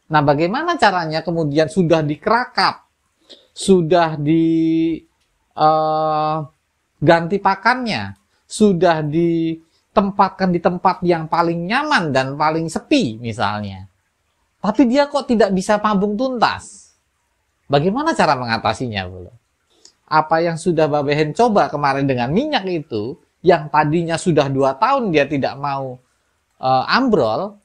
Nah, bagaimana caranya kemudian sudah dikerakap, sudah ganti pakannya, sudah ditempatkan di tempat yang paling nyaman dan paling sepi misalnya. Tapi dia kok tidak bisa mabung tuntas. Bagaimana cara mengatasinya? Apa yang sudah Babehen coba kemarin dengan minyak itu, yang tadinya sudah 2 tahun dia tidak mau ambrol,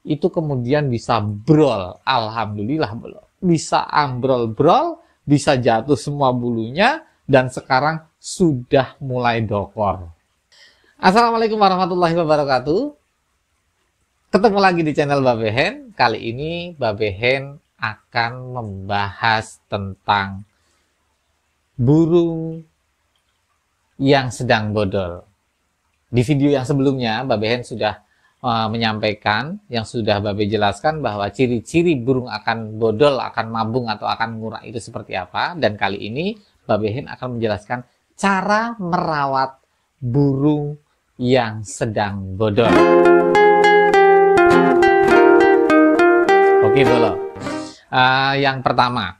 itu kemudian bisa brol. Alhamdulillah bisa ambrol-brol, bisa jatuh semua bulunya, dan sekarang sudah mulai dokor. Assalamualaikum warahmatullahi wabarakatuh. Ketemu lagi di channel Babehen. Kali ini Babehen akan membahas tentang burung yang sedang bodol. Di video yang sebelumnya Babehen sudah menyampaikan, yang sudah Babe jelaskan bahwa ciri-ciri burung akan bodol, akan mabung atau akan ngurak itu seperti apa. Dan kali ini Babehen akan menjelaskan cara merawat burung yang sedang bodol. Oke, yang pertama,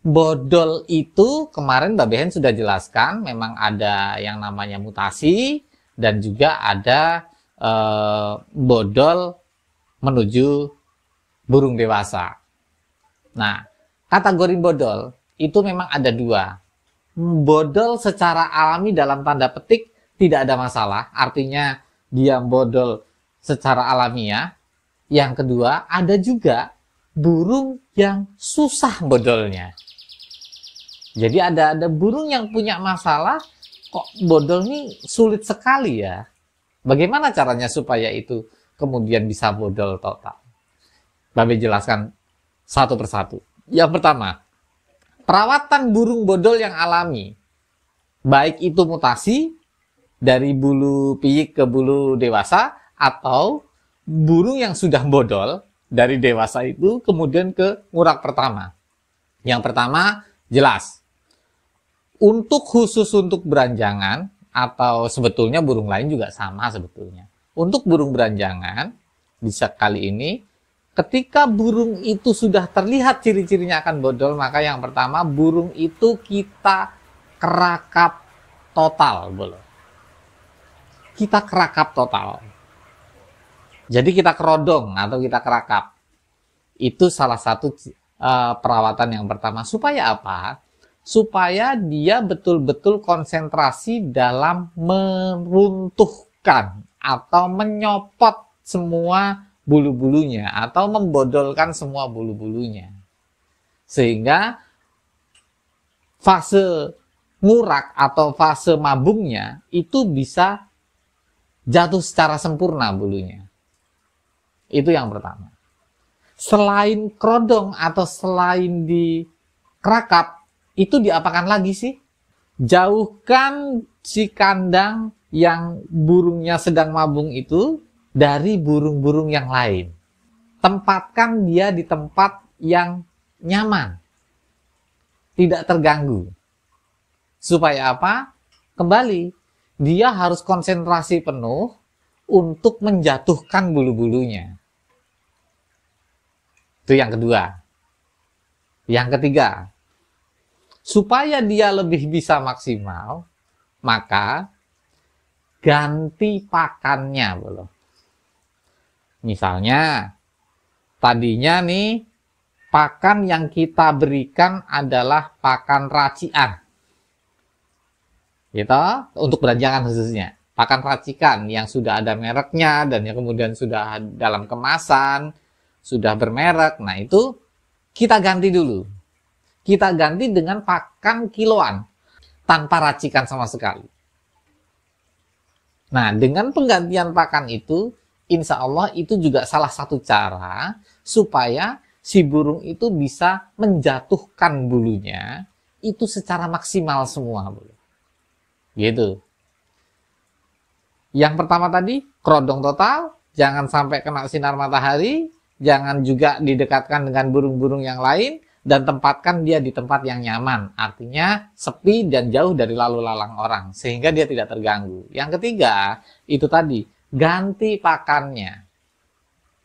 bodol itu kemarin Babehen sudah jelaskan, memang ada yang namanya mutasi dan juga ada bodol menuju burung dewasa. Nah, kategori bodol itu memang ada 2. Bodol secara alami dalam tanda petik tidak ada masalah, artinya dia bodol secara alamiah. Yang kedua, ada juga burung yang susah bodolnya. Jadi ada burung yang punya masalah, kok bodol ini sulit sekali ya. Bagaimana caranya supaya itu kemudian bisa bodol total? Babe jelaskan satu persatu. Yang pertama, perawatan burung bodol yang alami. Baik itu mutasi dari bulu piyik ke bulu dewasa, atau burung yang sudah bodol dari dewasa itu kemudian ke ngurak pertama. Yang pertama, jelas. Khusus untuk beranjangan, atau sebetulnya burung lain juga sama sebetulnya. Untuk burung beranjangan, bisa kali ini, ketika burung itu sudah terlihat ciri-cirinya akan bodol, maka yang pertama burung itu kita kerakap total. Kita kerakap total. Jadi kita kerodong atau kita kerakap. Itu salah satu perawatan yang pertama. Supaya apa? Supaya dia betul-betul konsentrasi dalam meruntuhkan atau menyopot semua bulu-bulunya atau membodolkan semua bulu-bulunya. Sehingga fase ngurak atau fase mabungnya itu bisa jatuh secara sempurna bulunya. Itu yang pertama. Selain kerodong atau selain dikerakap, itu diapakan lagi sih? Jauhkan si kandang yang burungnya sedang mabung itu dari burung-burung yang lain. Tempatkan dia di tempat yang nyaman, tidak terganggu. Supaya apa? Kembali, dia harus konsentrasi penuh untuk menjatuhkan bulu-bulunya. Itu yang kedua. Yang ketiga, supaya dia lebih bisa maksimal, maka ganti pakannya. Misalnya, tadinya nih, pakan yang kita berikan adalah pakan racikan. Gitu, untuk beranjangan khususnya. Pakan racikan yang sudah ada mereknya, dan yang kemudian sudah dalam kemasan, sudah bermerek. Nah, itu kita ganti dulu. Kita ganti dengan pakan kiloan, tanpa racikan sama sekali. Nah, dengan penggantian pakan itu, insya Allah itu juga salah satu cara supaya si burung itu bisa menjatuhkan bulunya itu secara maksimal semua. Gitu. Yang pertama tadi, kerodong total, jangan sampai kena sinar matahari, jangan juga didekatkan dengan burung-burung yang lain, dan tempatkan dia di tempat yang nyaman, artinya sepi dan jauh dari lalu lalang orang, sehingga dia tidak terganggu. Yang ketiga, itu tadi, ganti pakannya.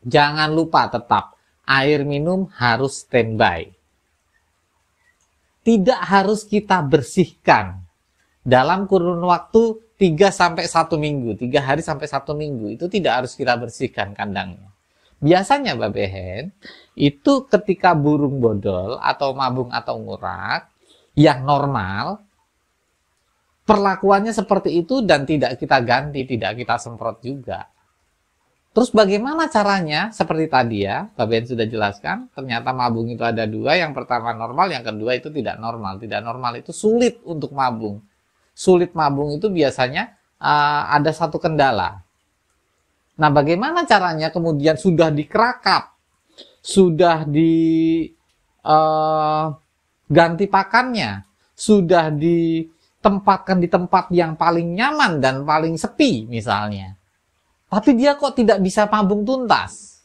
Jangan lupa tetap air minum harus standby. Tidak harus kita bersihkan dalam kurun waktu 3-1 minggu, 3 hari sampai 1 minggu, itu tidak harus kita bersihkan kandangnya. Biasanya Mbak Behen, itu ketika burung bodol atau mabung atau ngurak yang normal, perlakuannya seperti itu dan tidak kita ganti, tidak kita semprot juga. Terus bagaimana caranya? Seperti tadi ya, Mbak Ben sudah jelaskan, ternyata mabung itu ada 2, yang pertama normal, yang kedua itu tidak normal. Tidak normal itu sulit untuk mabung. Sulit mabung itu biasanya ada satu kendala. Nah, bagaimana caranya kemudian sudah dikerakap, sudah diganti pakannya, sudah ditempatkan di tempat yang paling nyaman dan paling sepi misalnya. Tapi dia kok tidak bisa mabung tuntas.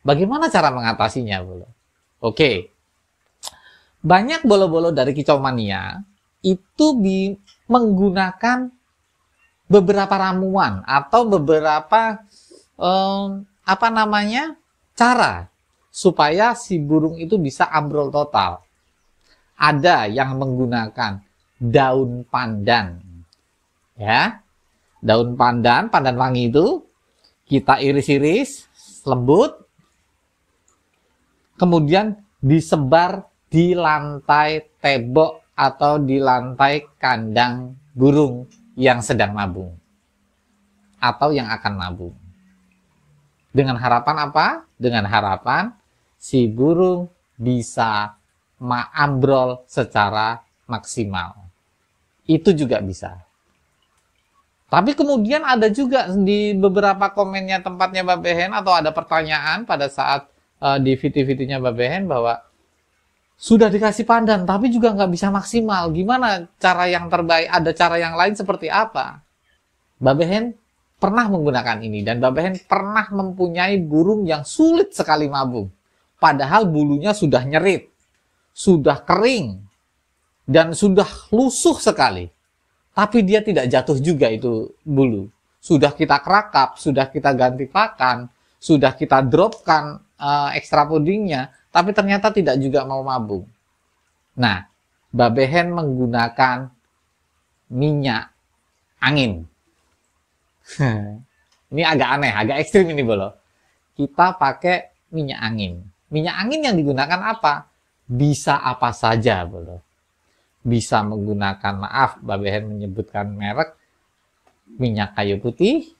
Bagaimana cara mengatasinya, Bolo? Oke. Banyak bolo-bolo dari kicau mania itu menggunakan beberapa ramuan atau beberapa cara supaya si burung itu bisa ambrol total. Ada yang menggunakan daun pandan. Ya. Daun pandan wangi itu kita iris-iris lembut, kemudian disebar di lantai tembok atau di lantai kandang burung yang sedang mabung atau yang akan mabung. Dengan harapan apa? Dengan harapan si burung bisa ambrol secara maksimal. Itu juga bisa. Tapi kemudian ada juga di beberapa komennya tempatnya Mbak Behen atau ada pertanyaan pada saat di video-videonya Mbak Behen bahwa sudah dikasih pandan tapi juga nggak bisa maksimal. Gimana cara yang terbaik? Ada cara yang lain seperti apa? Mbak Behen pernah menggunakan ini dan Mbak Behen pernah mempunyai burung yang sulit sekali mabung. Padahal bulunya sudah nyerit, sudah kering, dan sudah lusuh sekali. Tapi dia tidak jatuh juga itu bulu. Sudah kita kerakap, sudah kita ganti pakan, sudah kita dropkan ekstra pudingnya, tapi ternyata tidak juga mau mabung. Nah, Mbak Behen menggunakan minyak angin. Ini agak aneh, agak ekstrim ini, Bolo. Kita pakai minyak angin. Minyak angin yang digunakan apa? Bisa apa saja, Bolo. Bisa menggunakan, maaf, Mbak Behen menyebutkan merek, minyak kayu putih,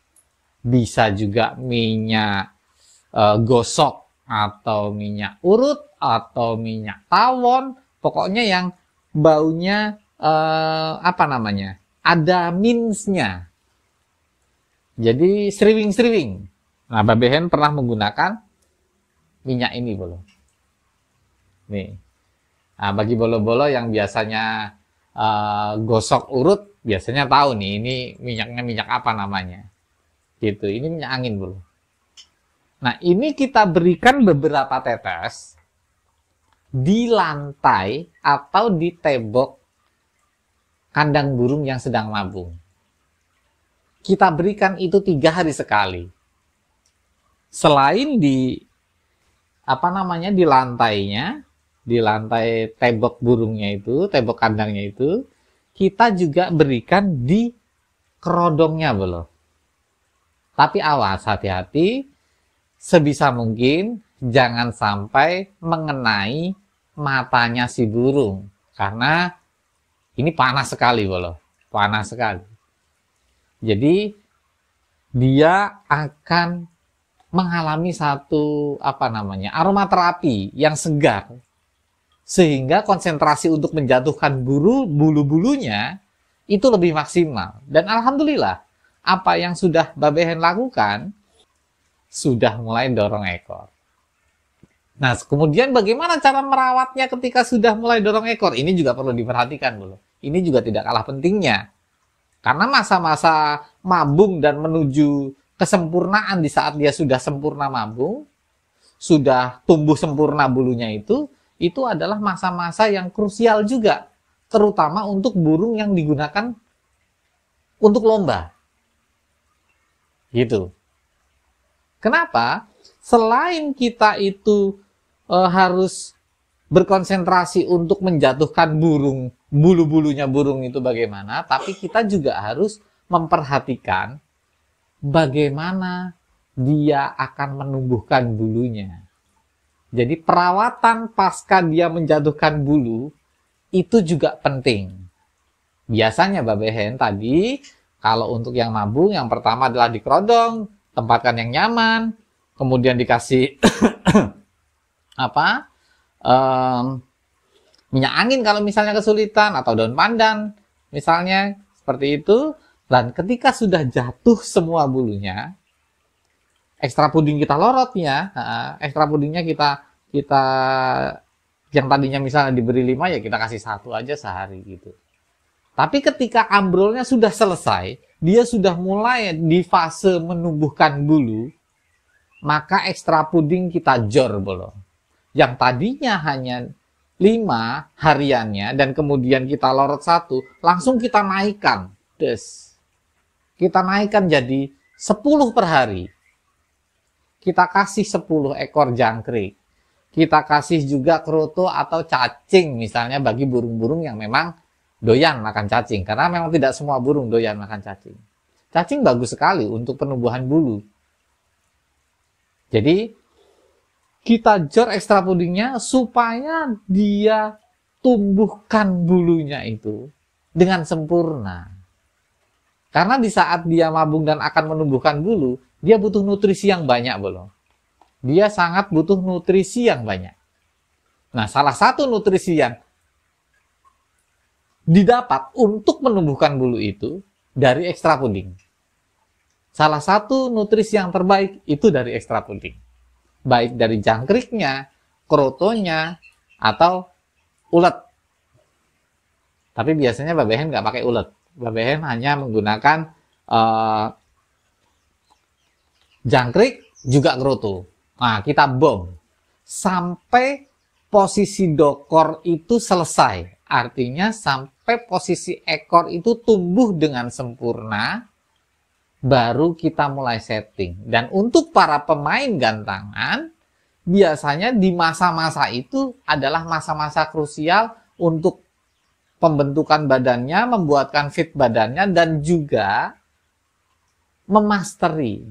bisa juga minyak gosok atau minyak urut atau minyak tawon, pokoknya yang baunya ada minsnya. Jadi sriwing-sriwing. Nah, Mbak Behen pernah menggunakan minyak ini, Bolo. Nih. Nah, bagi bolo-bolo yang biasanya gosok urut, biasanya tahu nih, ini minyaknya minyak apa namanya. Gitu, ini minyak angin, Bolo. Nah, ini kita berikan beberapa tetes di lantai atau di tembok kandang burung yang sedang mabung. Kita berikan itu 3 hari sekali. Selain di di lantainya, di lantai tembok burungnya itu, tembok kandangnya itu, kita juga berikan di kerodongnya, Bolo. Tapi awas, hati-hati, sebisa mungkin jangan sampai mengenai matanya si burung, karena ini panas sekali, Bolo. Panas sekali. Jadi dia akan mengalami satu aromaterapi yang segar. Sehingga konsentrasi untuk menjatuhkan bulu-bulunya itu lebih maksimal. Dan alhamdulillah, apa yang sudah Mbak Behen lakukan, sudah mulai dorong ekor. Nah, kemudian bagaimana cara merawatnya ketika sudah mulai dorong ekor? Ini juga perlu diperhatikan dulu. Ini juga tidak kalah pentingnya. Karena masa-masa mabung dan menuju kesempurnaan di saat dia sudah sempurna mabung, sudah tumbuh sempurna bulunya itu adalah masa-masa yang krusial juga, terutama untuk burung yang digunakan untuk lomba. Gitu. Kenapa? Selain kita itu harus berkonsentrasi untuk menjatuhkan burung, bulu-bulunya burung itu bagaimana, tapi kita juga harus memperhatikan bagaimana dia akan menumbuhkan bulunya. Jadi perawatan pasca dia menjatuhkan bulu itu juga penting. Biasanya babehen tadi, kalau untuk yang mabung, yang pertama adalah dikerodong, tempatkan yang nyaman, kemudian dikasih apa? Minyak angin kalau misalnya kesulitan, atau daun pandan misalnya seperti itu. Dan ketika sudah jatuh semua bulunya, ekstra puding kita lorotnya, ekstra pudingnya kita yang tadinya misalnya diberi 5, ya kita kasih 1 aja sehari gitu. Tapi ketika ambrolnya sudah selesai, dia sudah mulai di fase menumbuhkan bulu, maka ekstra puding kita jor bolong. Yang tadinya hanya 5 hariannya, dan kemudian kita lorot 1, langsung kita naikkan. Kita naikkan jadi 10 per hari. Kita kasih 10 ekor jangkrik. Kita kasih juga kroto atau cacing, misalnya bagi burung-burung yang memang doyan makan cacing. Karena memang tidak semua burung doyan makan cacing. Cacing bagus sekali untuk penumbuhan bulu. Jadi, kita jor ekstra pudingnya supaya dia tumbuhkan bulunya itu dengan sempurna. Karena di saat dia mabung dan akan menumbuhkan bulu, dia butuh nutrisi yang banyak belum. Dia sangat butuh nutrisi yang banyak. Nah, salah satu nutrisi yang didapat untuk menumbuhkan bulu itu dari ekstra puding. Salah satu nutrisi yang terbaik itu dari ekstra puding. Baik dari jangkriknya, krotonya, atau ulet. Tapi biasanya babehen nggak pakai ulet. Babehen hanya menggunakan jangkrik juga kroto. Nah, kita bom sampai posisi dokor itu selesai. Artinya sampai posisi ekor itu tumbuh dengan sempurna, baru kita mulai setting. Dan untuk para pemain gantangan, biasanya di masa-masa itu adalah masa-masa krusial untuk pembentukan badannya, membuatkan fit badannya, dan juga memasteri.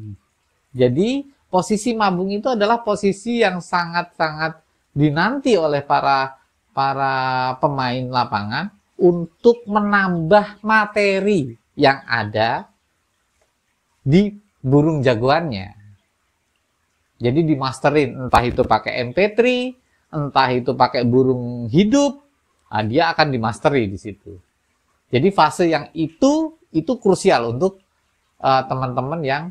Jadi, posisi mabung itu adalah posisi yang sangat-sangat dinanti oleh para pemain lapangan untuk menambah materi yang ada di burung jagoannya. Jadi dimasterin, entah itu pakai MP3, entah itu pakai burung hidup, nah, dia akan dimasteri di situ. Jadi fase yang itu krusial untuk teman-teman yang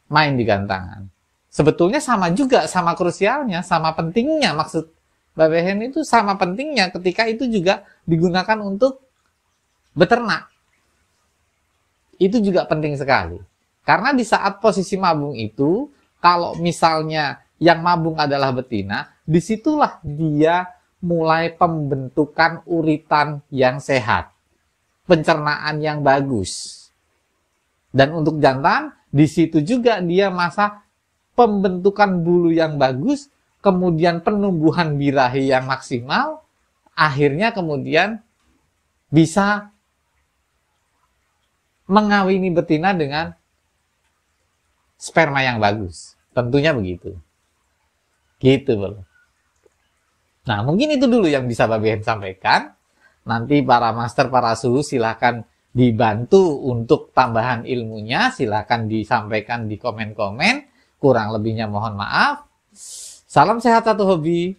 main di gantangan. Sebetulnya sama juga, sama krusialnya, sama pentingnya. Maksud babehen itu sama pentingnya ketika itu juga digunakan untuk beternak. Itu juga penting sekali. Karena di saat posisi mabung itu, kalau misalnya yang mabung adalah betina, disitulah dia mulai pembentukan uritan yang sehat, pencernaan yang bagus. Dan untuk jantan, di situ juga dia masa pembentukan bulu yang bagus, kemudian penumbuhan birahi yang maksimal, akhirnya kemudian bisa mengawini betina dengan sperma yang bagus. Tentunya begitu. Gitu, Bro. Nah, mungkin itu dulu yang bisa babehen sampaikan. Nanti para master, para suhu silahkan dibantu untuk tambahan ilmunya. Silahkan disampaikan di komen-komen. Kurang lebihnya mohon maaf. Salam sehat satu hobi.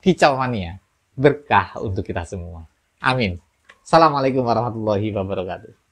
Kicau mania. Berkah untuk kita semua. Amin. Assalamualaikum warahmatullahi wabarakatuh.